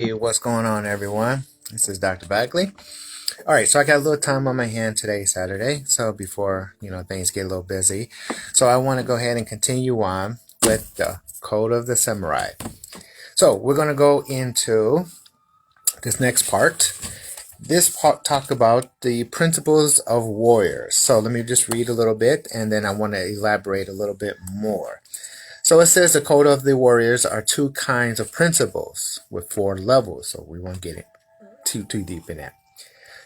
Hey, what's going on, everyone? This is Dr. Bagley. All right, so I got a little time on my hand today, Saturday. So before things get a little busy, so I want to go ahead and continue on with the Code of the Samurai. So we're going to go into this next part. This part talked about the principles of warriors. So let me just read a little bit, and then I want to elaborate a little bit more. So it says the Code of the Warriors are two kinds of principles with 4 levels. So we won't get it too deep in that.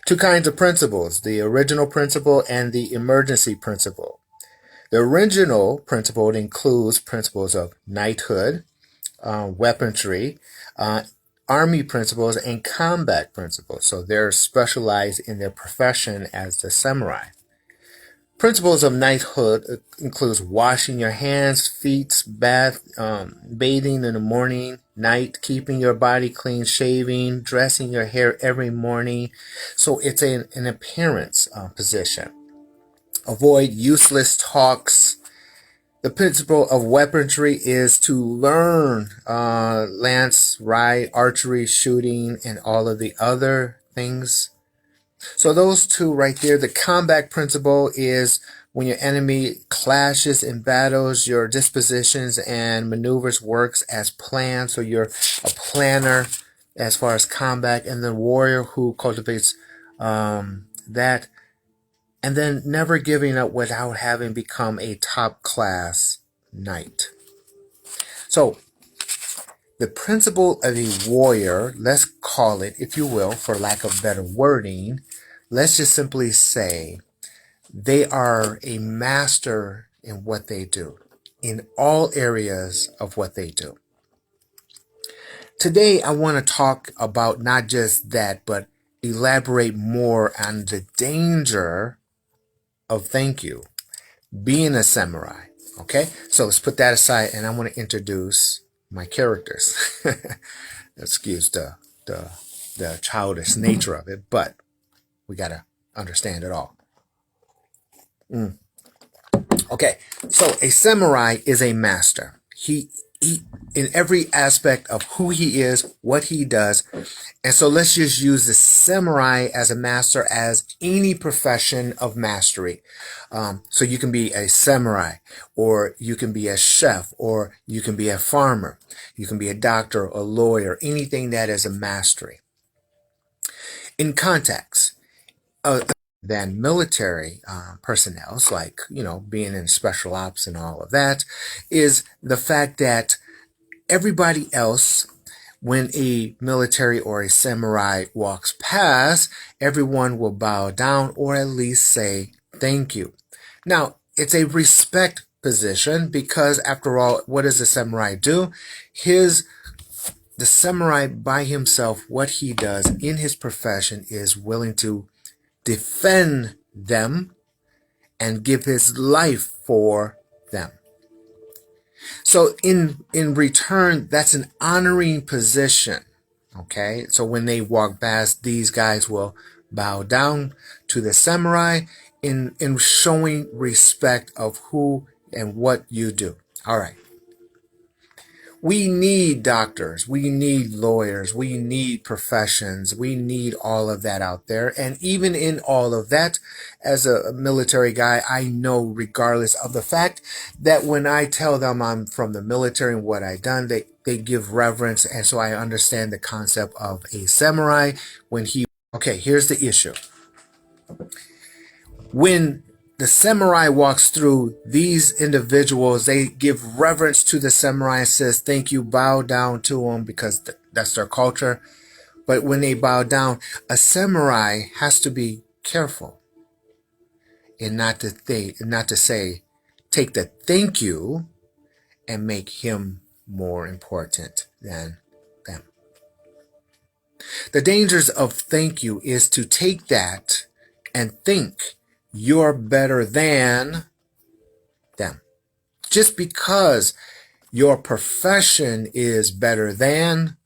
Two kinds of principles, the original principle and the emergency principle. The original principle includes principles of knighthood, weaponry, army principles, and combat principles. So they're specialized in their profession as the samurai. Principles of knighthood includes washing your hands, feet, bathing in the morning, night, keeping your body clean, shaving, dressing your hair every morning. So it's an appearance position. Avoid useless talks. The principle of weaponry is to learn lance, ride, archery, shooting, and all of the other things. So those two right there, the combat principle is when your enemy clashes in battles, your dispositions and maneuvers works as planned. So you're a planner as far as combat, and the warrior who cultivates that, and then never giving up without having become a top class knight. So the principle of a warrior, let's call it, if you will, for lack of better wording, let's just simply say they are a master in what they do, in all areas of what they do. Today, I want to talk about not just that, but elaborate more on the danger of thank you, being a samurai. Okay, so let's put that aside, and I want to introduce my characters. Excuse the childish nature of it, but we gotta understand it all. Okay, so a samurai is a master. He in every aspect of who he is, what he does. And so let's just use the samurai as a master as any profession of mastery. So you can be a samurai, or you can be a chef, or you can be a farmer, you can be a doctor, a lawyer, anything that is a mastery. In context, than military personnel, like, being in special ops and all of that, is the fact that everybody else, when a military or a samurai walks past, everyone will bow down or at least say thank you. Now, it's a respect position because, after all, what does a samurai do? The samurai by himself, what he does in his profession is willing to defend them and give his life for them. So in return, that's an honoring position. Okay, so when they walk past, these guys will bow down to the samurai in showing respect of who and what you do. All right. We need doctors, we need lawyers, we need professions, we need all of that out there. And even in all of that, as a military guy, I know, regardless of the fact that when I tell them I'm from the military and what I've done, they give reverence. And so I understand the concept of a samurai okay, here's the issue. When the samurai walks through, these individuals, they give reverence to the samurai and says thank you, bow down to them because that's their culture. But when they bow down, a samurai has to be careful and not to say take the thank you and make him more important than them. The dangers of thank you is to take that and think you're better than them. Just because your profession is better than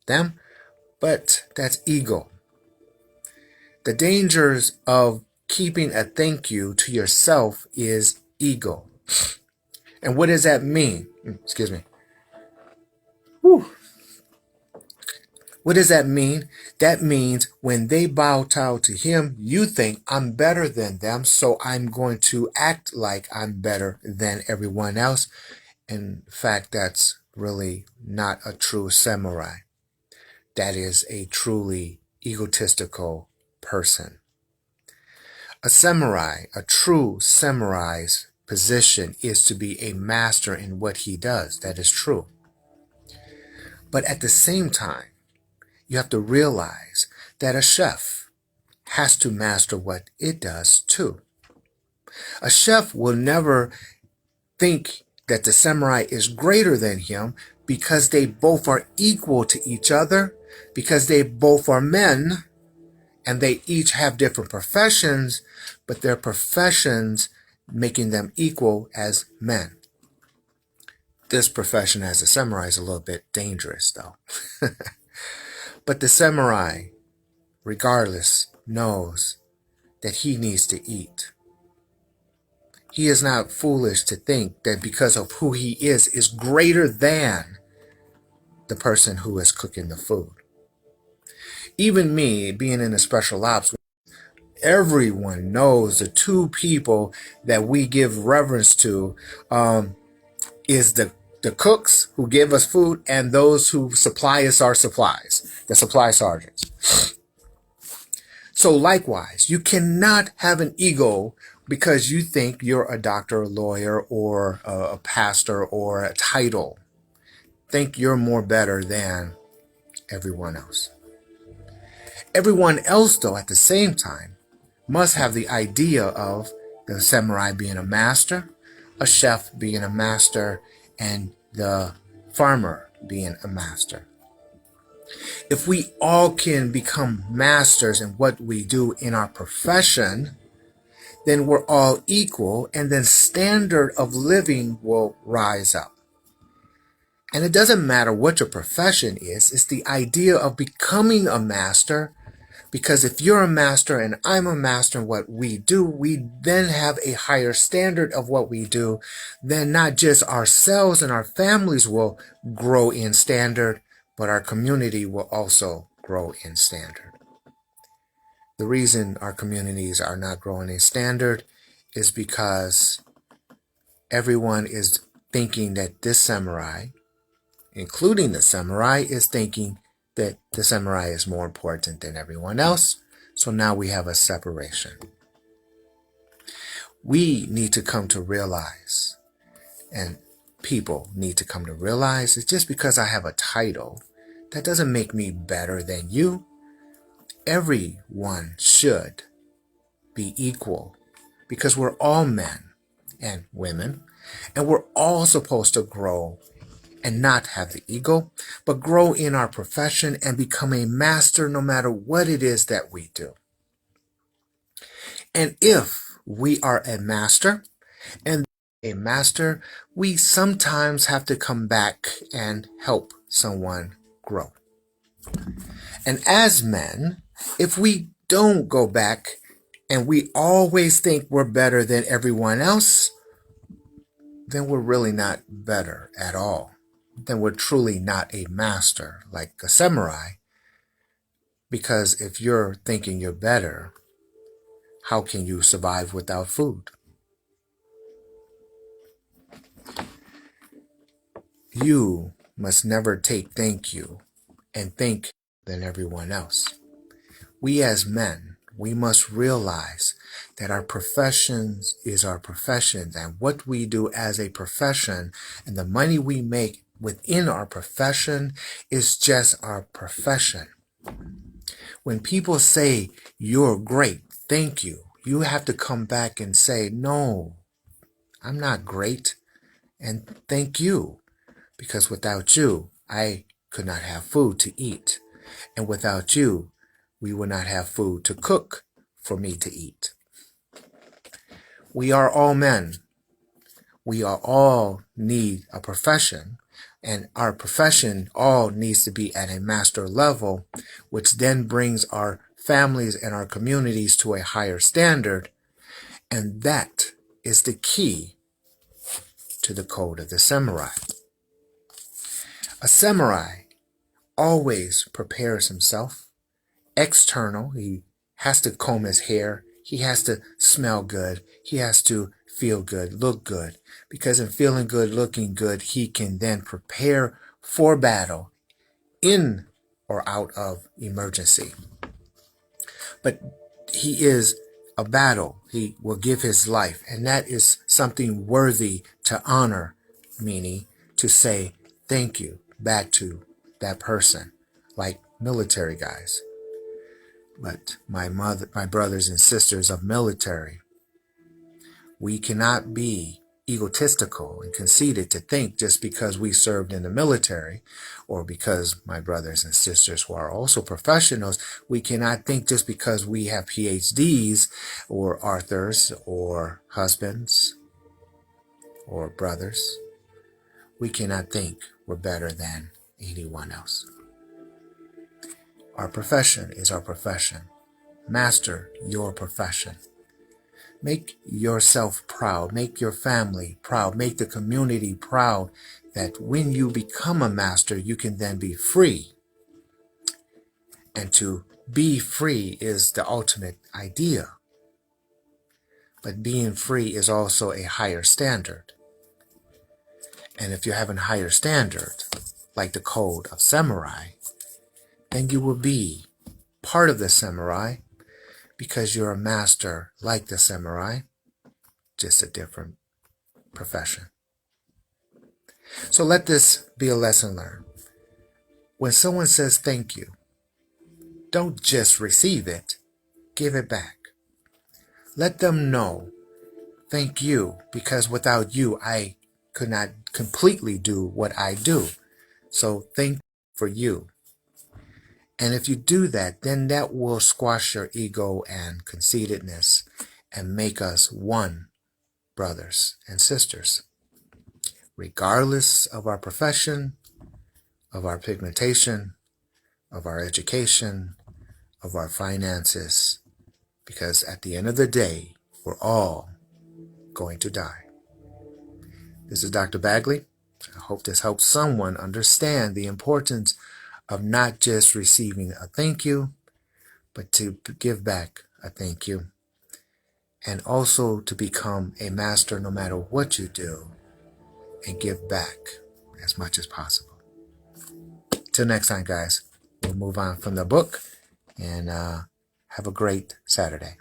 them, but that's ego. The dangers of keeping a thank you to yourself is ego. And what does that mean? Excuse me. Whew. What does that mean? That means when they bow down to him, you think I'm better than them, so I'm going to act like I'm better than everyone else. In fact, that's really not a true samurai. That is a truly egotistical person. A samurai, a true samurai's position is to be a master in what he does. That is true. But at the same time, you have to realize that a chef has to master what it does too. A chef will never think that the samurai is greater than him because they both are equal to each other, because they both are men, and they each have different professions, but their professions making them equal as men. This profession as a samurai is a little bit dangerous though. But the samurai, regardless, knows that he needs to eat. He is not foolish to think that because of who he is greater than the person who is cooking the food. Even me, being in a special ops, everyone knows the two people that we give reverence to is the cooks who give us food and those who supply us our supplies, the supply sergeants. So likewise, you cannot have an ego because you think you're a doctor, a lawyer, or a pastor, or a title. Think you're more better than everyone else. Everyone else, though, at the same time, must have the idea of the samurai being a master, a chef being a master, and the farmer being a master. If we all can become masters in what we do in our profession, then we're all equal, and then standard of living will rise up. And it doesn't matter what your profession is, it's the idea of becoming a master. Because if you're a master and I'm a master in what we do, we then have a higher standard of what we do. Then not just ourselves and our families will grow in standard, but our community will also grow in standard. The reason our communities are not growing in standard is because everyone is thinking that this samurai, including the samurai, is thinking that the samurai is more important than everyone else. So now we have a separation. We need to come to realize, and people need to come to realize, that just because I have a title, that doesn't make me better than you. Everyone should be equal because we're all men and women, and we're all supposed to grow and not have the ego, but grow in our profession and become a master no matter what it is that we do. And if we are a master, we sometimes have to come back and help someone grow. And as men, if we don't go back and we always think we're better than everyone else, then we're really not better at all. Then we're truly not a master like a samurai. Because if you're thinking you're better, how can you survive without food? You must never take thank you and think than everyone else. We as men, we must realize that our professions is our professions, and what we do as a profession and the money we make within our profession is just our profession. When people say you're great, thank you, you have to come back and say, no, I'm not great, and thank you, because without you, I could not have food to eat, and without you, we would not have food to cook for me to eat. We are all men. We are all need a profession, and our profession all needs to be at a master level, which then brings our families and our communities to a higher standard, and that is the key to the code of the samurai. A samurai always prepares himself. External, he has to comb his hair. He has to smell good. He has to feel good, look good. Because in feeling good, looking good, he can then prepare for battle in or out of emergency. But he is a battle. He will give his life. And that is something worthy to honor, meaning to say thank you back to that person, like military guys. But my brothers and sisters of military, we cannot be egotistical and conceited to think just because we served in the military, or because my brothers and sisters who are also professionals, we cannot think just because we have PhDs or authors or husbands or brothers, we cannot think we're better than anyone else. Our profession is our profession. Master your profession. Make yourself proud. Make your family proud. Make the community proud that when you become a master, you can then be free. And to be free is the ultimate idea. But being free is also a higher standard. And if you have a higher standard, like the code of samurai, then you will be part of the samurai because you're a master like the samurai, just a different profession. So let this be a lesson learned. When someone says thank you, don't just receive it, give it back. Let them know, thank you, because without you, I could not completely do what I do. So thank you for you. And if you do that, then that will squash your ego and conceitedness and make us one, brothers and sisters. Regardless of our profession, of our pigmentation, of our education, of our finances, because at the end of the day, we're all going to die. This is Dr. Bagley. I hope this helps someone understand the importance of not just receiving a thank you, but to give back a thank you. And also to become a master no matter what you do, and give back as much as possible. Till next time, guys, we'll move on from the book and have a great Saturday.